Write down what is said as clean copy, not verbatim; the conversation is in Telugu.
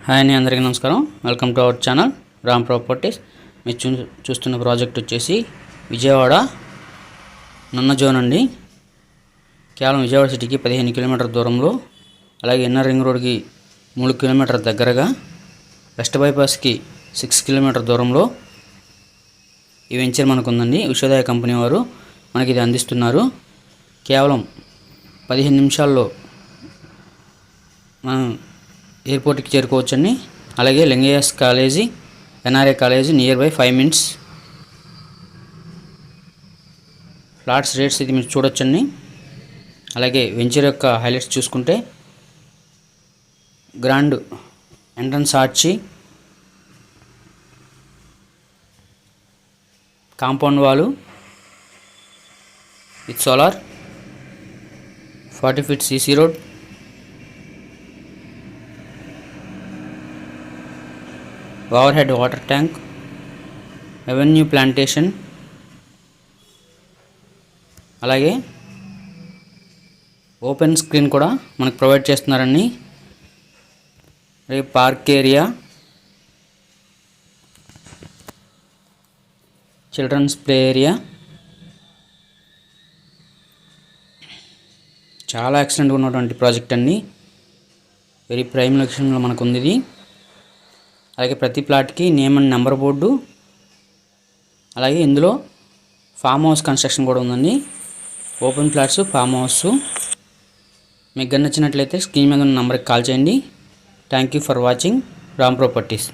హాయ్ అండి, అందరికీ నమస్కారం. Welcome to our channel Ram properties. మీరు చూస్తున్న ప్రాజెక్ట్ వచ్చేసి విజయవాడ నన్న జోన్ అండి. కేవలం విజయవాడ సిటీకి 15 కిలోమీటర్ల దూరంలో, అలాగే ఇన్నర్ రింగ్ రోడ్కి 3 కిలోమీటర్ల దగ్గరగా, వెస్ట్ బైపాస్కి 6 కిలోమీటర్ల దూరంలో ఈ వెంచర్ మనకు ఉందండి. విశ్వోదయ కంపెనీ వారు మనకి ఇది అందిస్తున్నారు. కేవలం 15 నిమిషాల్లో మనం ఎయిర్పోర్ట్కి చేరుకోవచ్చండి. అలాగే Lingayas college, NRA college near by 5 minutes. Flats rates ఇది మీరు చూడొచ్చండి. అలాగే వెంచర్ యొక్క హైలైట్స్ చూసుకుంటే grand entrance arch, compound wall with solar, 40 feet CC road, over head water tank, avenue plantation, అలాగే ఓపెన్ స్క్రీన్ కూడా మనకు ప్రొవైడ్ చేస్తున్నారండి. అలాగే park area, children's play area, చాలా ఎక్సలెంట్గా ఉన్నటువంటి ప్రాజెక్ట్ అండి. వెరీ ప్రైమ్ లొకేషన్లో మనకు ఉంది ఇది. అలాగే ప్రతి ప్లాట్కి నేమ్ అండ్ నెంబర్ బోర్డు, అలాగే ఇందులో ఫామ్ హౌస్ కన్స్ట్రక్షన్ కూడా ఉందండి. Open plots, farm house. మీకు నచ్చినట్లయితే స్క్రీన్ మీద ఉన్న నెంబర్కి కాల్ చేయండి. Thank you for watching Ram properties.